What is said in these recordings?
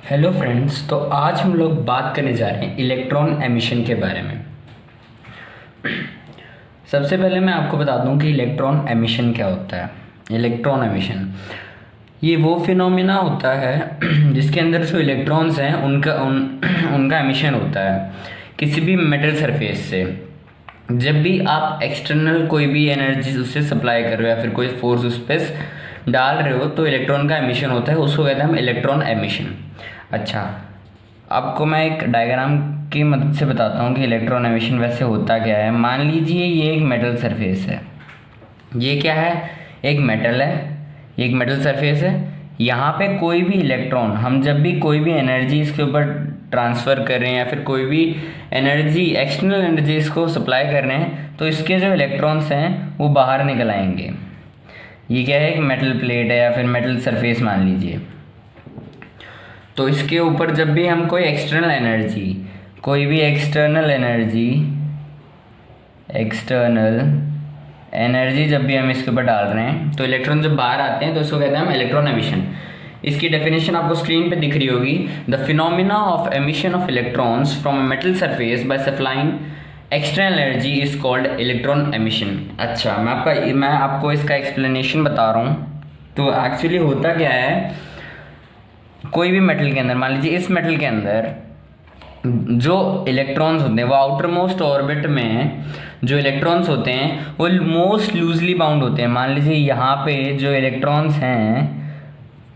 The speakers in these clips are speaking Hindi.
Hello friends. तो आज हम लोग बात करने जा रहे हैं इलेक्ट्रॉन एमिशन के बारे में। सबसे पहले मैं आपको बता दूं कि इलेक्ट्रॉन एमिशन क्या होता है। इलेक्ट्रॉन एमिशन ये वो फिनोमिना होता है जिसके अंदर जो इलेक्ट्रॉन्स हैं उनका एमिशन होता है किसी भी मेटल सरफेस से। जब भी आप एक्सटर्नल कोई भी एनर्जी उससे सप्लाई कर रहे हो या फिर कोई फोर्स उस पर डाल रहे हो तो इलेक्ट्रॉन का एमिशन होता है, उसको कहते हैं हम इलेक्ट्रॉन एमिशन। अच्छा, आपको मैं एक डायग्राम की मदद से बताता हूँ कि इलेक्ट्रॉन एमिशन वैसे होता क्या है। मान लीजिए ये एक मेटल सरफेस है। ये क्या है? एक मेटल है, एक मेटल सरफेस है। यहाँ पे कोई भी इलेक्ट्रॉन, हम जब भी कोई भी एनर्जी इसके ऊपर ट्रांसफ़र कर रहे हैं या फिर कोई भी एनर्जी एक्सटर्नल एनर्जी इसको सप्लाई कर रहे हैं तो इसके जो इलेक्ट्रॉन्स हैं वो बाहर निकल आएंगे। ये क्या है? एक मेटल प्लेट है या फिर मेटल सरफेस मान लीजिए। तो इसके ऊपर जब भी हम कोई एक्सटर्नल एनर्जी जब भी हम इसके ऊपर डाल रहे हैं तो इलेक्ट्रॉन जब बाहर आते हैं तो इसको कहते हैं हम इलेक्ट्रॉन एमिशन। इसकी डेफिनेशन आपको स्क्रीन पे दिख रही होगी। The phenomena of emission of electrons from a metal surface by supplying external energy is called electron emission. अच्छा, मैं आपको इसका एक्सप्लेनेशन बता रहा हूँ। तो एक्चुअली होता क्या है, कोई भी मेटल के अंदर, मान लीजिए इस मेटल के अंदर जो इलेक्ट्रॉन्स होते हैं वो आउटर मोस्ट ऑर्बिट में जो इलेक्ट्रॉन्स होते हैं वो मोस्ट लूजली बाउंड होते हैं। मान लीजिए यहाँ पे जो इलेक्ट्रॉन्स हैं,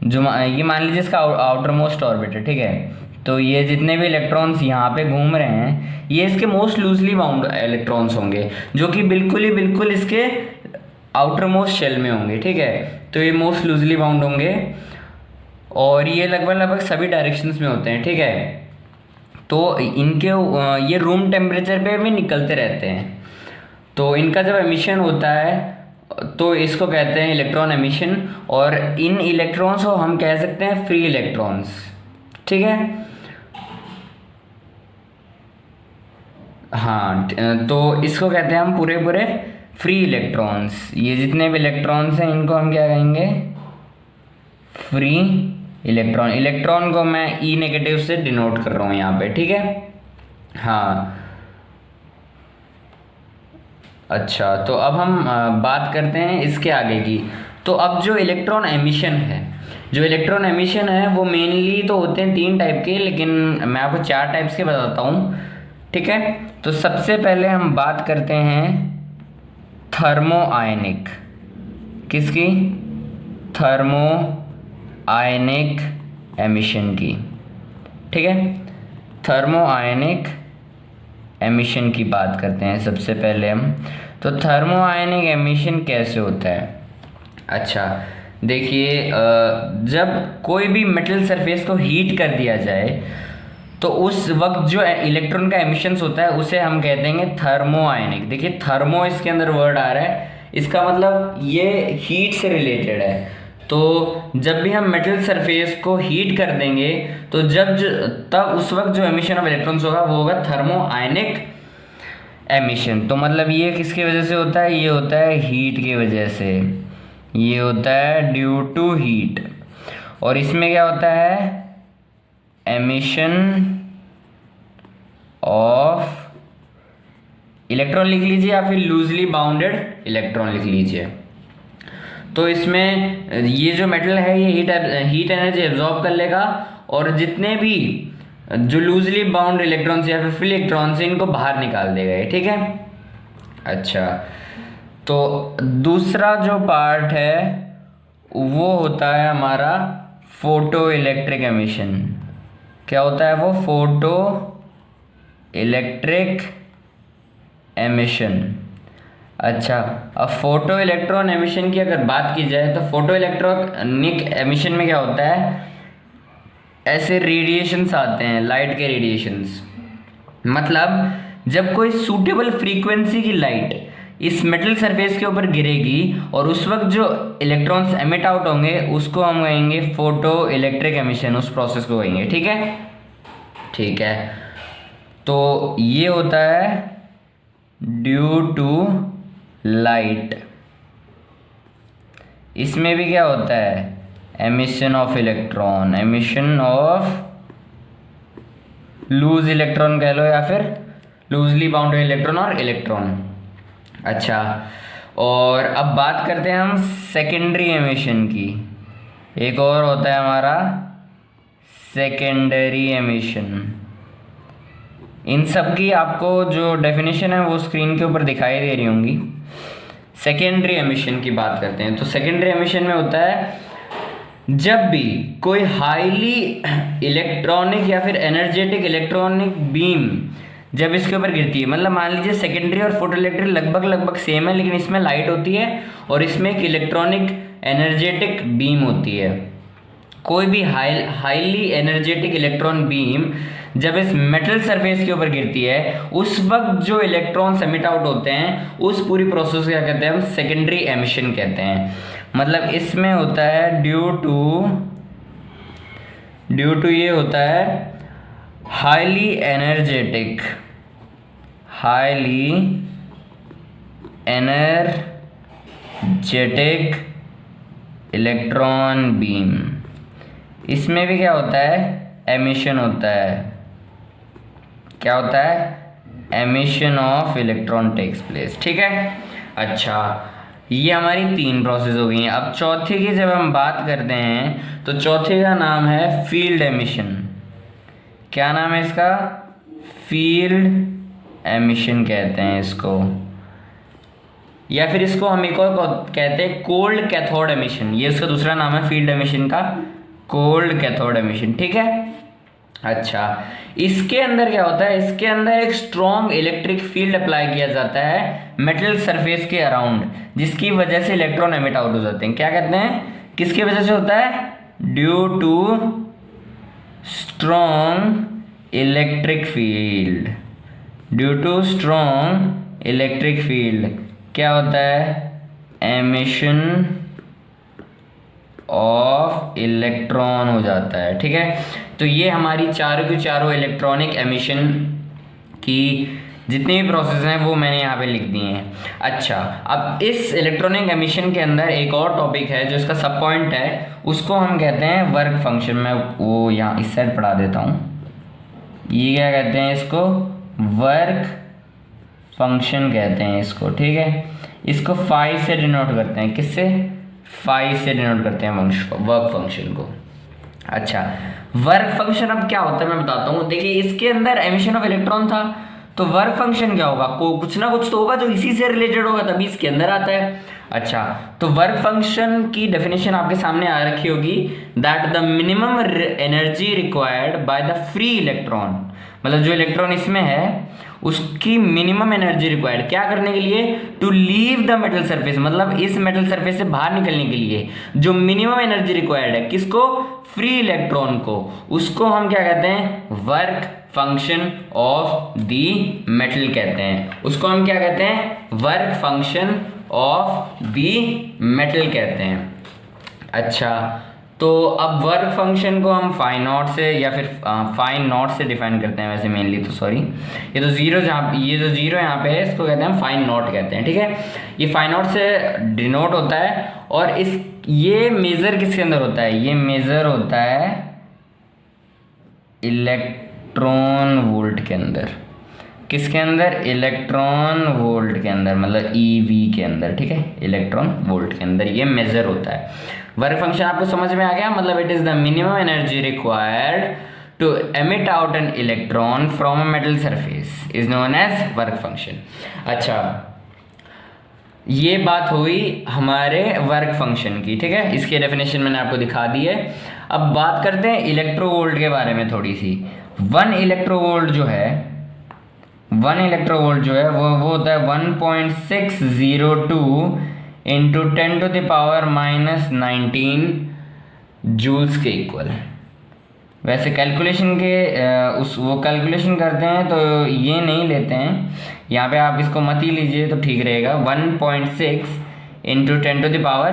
जो ये मान लीजिए इसका आउटर मोस्ट ऑर्बिट है, ठीक है। तो ये जितने भी इलेक्ट्रॉन्स यहाँ पे घूम रहे हैं ये इसके मोस्ट लूजली बाउंड इलेक्ट्रॉन्स होंगे जो कि बिल्कुल इसके आउटर मोस्ट शेल में होंगे, ठीक है। तो ये मोस्ट लूजली बाउंड होंगे और ये लगभग सभी डायरेक्शंस में होते हैं, ठीक है। तो इनके ये रूम टेम्परेचर पे भी निकलते रहते हैं। तो इनका जब एमिशन होता है तो इसको कहते हैं इलेक्ट्रॉन एमिशन। और इन इलेक्ट्रॉन्स को हम कह सकते हैं फ्री इलेक्ट्रॉन्स, ठीक है। हाँ, तो इसको कहते हैं हम पूरे फ्री इलेक्ट्रॉन्स। ये जितने भी इलेक्ट्रॉन्स हैं इनको हम क्या कहेंगे? Free electron. इलेक्ट्रॉन को मैं ई नेगेटिव से डिनोट कर रहा हूँ यहाँ पे, ठीक है। हाँ, अच्छा, तो अब हम बात करते हैं इसके आगे की। तो अब जो इलेक्ट्रॉन एमिशन है वो मेनली तो होते हैं 3 टाइप के, लेकिन मैं आपको 4 टाइप्स के बताता हूँ, ठीक है। तो सबसे पहले हम बात करते हैं थर्मो आयनिक। किसकी? थर्मो आयनिक एमिशन की, ठीक है। थर्मो आयनिक एमिशन की बात करते हैं सबसे पहले हम। तो थर्मो आयनिक एमिशन कैसे होता है? अच्छा, देखिए, जब कोई भी मेटल सरफेस को हीट कर दिया जाए तो उस वक्त जो इलेक्ट्रॉन का एमिशंस होता है उसे हम कहते हैं थर्मो आयनिक। देखिए, थर्मो इसके अंदर वर्ड आ रहा है, इसका मतलब ये हीट से रिलेटेड है। तो जब भी हम मेटल सरफेस को हीट कर देंगे तो तब उस वक्त जो एमिशन ऑफ इलेक्ट्रॉन्स होगा वो होगा थर्मो आयनिक एमिशन। तो मतलब ये किसकी वजह से होता है? ये होता है हीट की वजह से। ये होता है ड्यू टू हीट। और इसमें क्या होता है? एमिशन ऑफ इलेक्ट्रॉन लिख लीजिए या फिर लूजली बाउंडेड इलेक्ट्रॉन लिख लीजिए। तो इसमें ये जो मेटल है ये हीट एनर्जी एब्जॉर्ब कर लेगा और जितने भी जो लूजली बाउंड इलेक्ट्रॉन्स या फिर फ्री इलेक्ट्रॉन्स इनको बाहर निकाल देगा, ठीक है। अच्छा, तो दूसरा जो पार्ट है वो होता है हमारा फोटो इलेक्ट्रिक एमिशन। क्या होता है वो? Photo electric emission. अच्छा, अब फोटो इलेक्ट्रॉन एमिशन की अगर बात की जाए तो फोटो इलेक्ट्रॉनिक एमिशन में क्या होता है? ऐसे रेडिएशंस आते हैं, लाइट के रेडिएशंस। मतलब जब कोई सूटेबल फ्रीक्वेंसी की लाइट इस मेटल सरफेस के ऊपर गिरेगी और उस वक्त जो इलेक्ट्रॉन्स एमिट आउट होंगे उसको हम कहेंगे फोटो इलेक्ट्रिक एमिशन। उस प्रोसेस को कहेंगे, ठीक है। ठीक है, तो ये होता है ड्यू टू लाइट। इसमें भी क्या होता है? Emission of electron, emission of loose electron कह लो या फिर लूजली बाउंडेड इलेक्ट्रॉन और इलेक्ट्रॉन। अच्छा, और अब बात करते हैं हम सेकेंडरी एमिशन की। एक और होता है हमारा सेकेंडरी एमिशन। इन सब की आपको जो डेफिनेशन है वो स्क्रीन के ऊपर दिखाई दे रही होंगी। सेकेंडरी एमिशन की बात करते हैं तो सेकेंडरी एमिशन में होता है जब भी कोई हाईली इलेक्ट्रॉनिक या फिर एनर्जेटिक इलेक्ट्रॉनिक बीम जब इसके ऊपर गिरती है, मतलब मान लीजिए सेकेंडरी और फोटो इलेक्ट्रिक लगभग सेम है, लेकिन इसमें लाइट होती है और इसमें एक इलेक्ट्रॉनिक एनर्जेटिक बीम होती है। कोई भी हाईली एनर्जेटिक इलेक्ट्रॉन बीम जब इस मेटल सरफेस के ऊपर गिरती है, उस वक्त जो इलेक्ट्रॉन एमिट आउट होते हैं उस पूरी प्रोसेस को क्या कहते हैं, हम सेकेंडरी एमिशन कहते हैं। मतलब इसमें होता है ड्यू टू ये होता है हाईली एनर्जेटिक इलेक्ट्रॉन बीम, इसमें भी क्या होता है, एमिशन होता है। क्या होता है, emission of electron takes place. ठीक है। अच्छा, ये हमारी 3 प्रोसेस हो गई हैं। अब चौथी की जब हम बात करते हैं तो चौथे का नाम है फील्ड एमिशन। क्या नाम है इसका, फील्ड एमिशन कहते हैं इसको, या फिर इसको हम एक और कहते हैं कोल्ड कैथोड एमिशन। ये इसका दूसरा नाम है फील्ड एमिशन का, कोल्ड कैथोड एमिशन। ठीक है। अच्छा, इसके अंदर क्या होता है, इसके अंदर एक स्ट्रॉन्ग इलेक्ट्रिक फील्ड अप्लाई किया जाता है मेटल सरफेस के अराउंड, जिसकी वजह से इलेक्ट्रॉन एमिट आउट हो जाते हैं। क्या कहते हैं, किसकी वजह से होता है, due to strong electric field. Due to strong electric field क्या होता है, एमिशन ऑफ इलेक्ट्रॉन हो जाता है। ठीक है। तो ये हमारी चारों की चारों इलेक्ट्रॉनिक एमिशन की जितनी भी प्रोसेस हैं वो मैंने यहाँ पे लिख दिए हैं। अच्छा, अब इस इलेक्ट्रॉनिक एमिशन के अंदर एक और टॉपिक है जो इसका सब पॉइंट है, उसको हम कहते हैं वर्क फंक्शन। मैं वो यहाँ इस साइड पढ़ा देता हूँ। ये क्या कहते हैं इसको, वर्क फंक्शन कहते हैं इसको। ठीक है। इसको फाई से डिनोट करते हैं, किससे, फाई से डिनोट करते हैं वर्क फंक्शन को। अच्छा, वर्क फंक्शन अब क्या होता है मैं बताता हूँ। देखिए, इसके अंदर एमिशन ऑफ इलेक्ट्रॉन था, तो वर्क फंक्शन क्या होगा, कुछ ना कुछ तो होगा जो इसी से रिलेटेड होगा, तभी इसके अंदर आता है। अच्छा, तो वर्क फंक्शन की डेफिनेशन आपके सामने आ रखी होगी, that the minimum energy required by the free electron, मतलब जो इलेक्ट्रॉन इसमें है उसकी मिनिमम एनर्जी रिक्वायर्ड क्या करने के लिए, to leave the metal surface, मतलब इस मेटल सरफेस से बाहर निकलने के लिए जो मिनिमम एनर्जी रिक्वायर्ड है, किसको, फ्री इलेक्ट्रॉन को, उसको हम क्या कहते हैं, work function of the metal कहते हैं। उसको हम क्या कहते हैं, work function of the metal कहते हैं। अच्छा, तो अब वर्क फंक्शन को हम फाई नॉट से या फिर फाई नॉट से डिफाइन करते हैं वैसे मेनली, तो सॉरी, ये तो जीरो जहाँ, ये जो जीरो यहाँ पे है इसको कहते हैं हम फाई नॉट कहते हैं। ठीक है। ये फाई नॉट से डिनोट होता है, और इस ये मेजर किसके अंदर होता है, ये मेजर होता है इलेक्ट्रॉन वोल्ट के अंदर। किसके अंदर, इलेक्ट्रॉन वोल्ट के अंदर, मतलब ईवी के अंदर। ठीक है, इलेक्ट्रॉन वोल्ट के अंदर ये मेजर होता है। वर्क फंक्शन आपको समझ में आ गया, मतलब it is the minimum energy required to emit out an electron from a metal surface is known as work function. अच्छा, ये बात हुई हमारे वर्क फंक्शन की। ठीक है, इसकी डेफिनेशन मैंने आपको दिखा दी है। अब बात करते हैं इलेक्ट्रोवोल्ट के बारे में थोड़ी सी। 1 इलेक्ट्रोवोल्ट जो है, 1 इलेक्ट्रोवोल्ट जो है वो होता है 1.602 into 10 to the power -19 joules के इक्वल। वैसे कैलकुलेशन के वो कैलकुलेशन करते हैं तो ये नहीं लेते हैं, यहाँ पे आप इसको मत ही लीजिए तो ठीक रहेगा। 1.6 इंटू 10 टू द पावर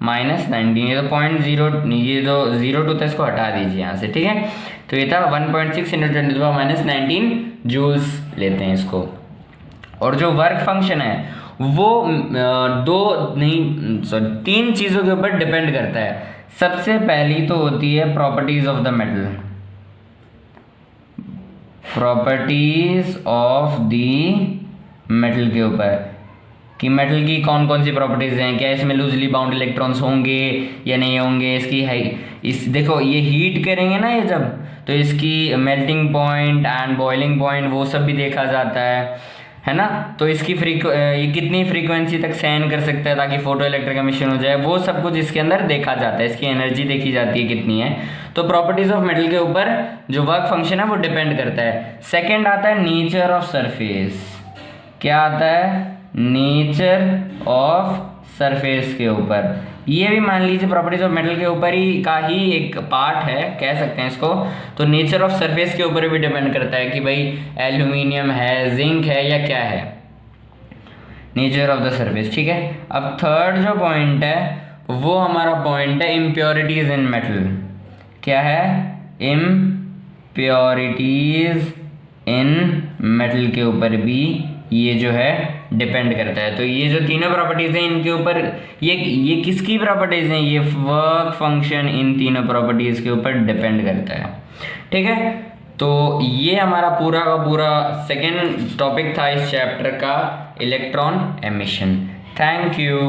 -19, ये तो 0.0, ये जो 0.2 था इसको हटा दीजिए यहाँ से। ठीक है, तो ये था 1.6 into 10 to the power -19 joules लेते हैं इसको। और जो वर्क फंक्शन है वो 3 चीज़ों के ऊपर डिपेंड करता है। सबसे पहली तो होती है properties of the metal. Properties of the metal के ऊपर कि मेटल की कौन कौन सी प्रॉपर्टीज हैं, क्या इसमें लूजली बाउंड इलेक्ट्रॉन्स होंगे या नहीं होंगे, इसकी इस देखो ये हीट करेंगे ना ये जब, तो इसकी melting point and boiling point वो सब भी देखा जाता है ना। तो इसकी ये कितनी फ्रीक्वेंसी तक सहन कर सकता है ताकि फोटो इलेक्ट्रिक एमिशन हो जाए, वो सब कुछ इसके अंदर देखा जाता है, इसकी एनर्जी देखी जाती है कितनी है। तो प्रॉपर्टीज ऑफ मेटल के ऊपर जो वर्क फंक्शन है वो डिपेंड करता है। सेकेंड आता है नेचर ऑफ सरफेस। क्या आता है? नेचर ऑफ सरफेस के ऊपर। ये भी मान लीजिए प्रॉपर्टीज ऑफ मेटल के ऊपर ही का ही एक पार्ट है, कह सकते हैं इसको। तो नेचर ऑफ सरफेस के ऊपर भी डिपेंड करता है कि भाई एल्यूमिनियम है, जिंक है या क्या है, नेचर ऑफ द सरफेस। ठीक है, अब थर्ड जो पॉइंट है वो हमारा पॉइंट है इम्प्योरिटीज इन मेटल। क्या है? इम्प्योरिटीज इन मेटल के ऊपर भी ये जो है डिपेंड करता है। तो ये जो तीनों प्रॉपर्टीज हैं इनके ऊपर ये किसकी प्रॉपर्टीज हैं? ये वर्क फंक्शन इन तीनों प्रॉपर्टीज के ऊपर डिपेंड करता है। ठीक है, तो ये हमारा पूरा का पूरा सेकेंड टॉपिक था इस चैप्टर का, इलेक्ट्रॉन एमिशन। Thank you.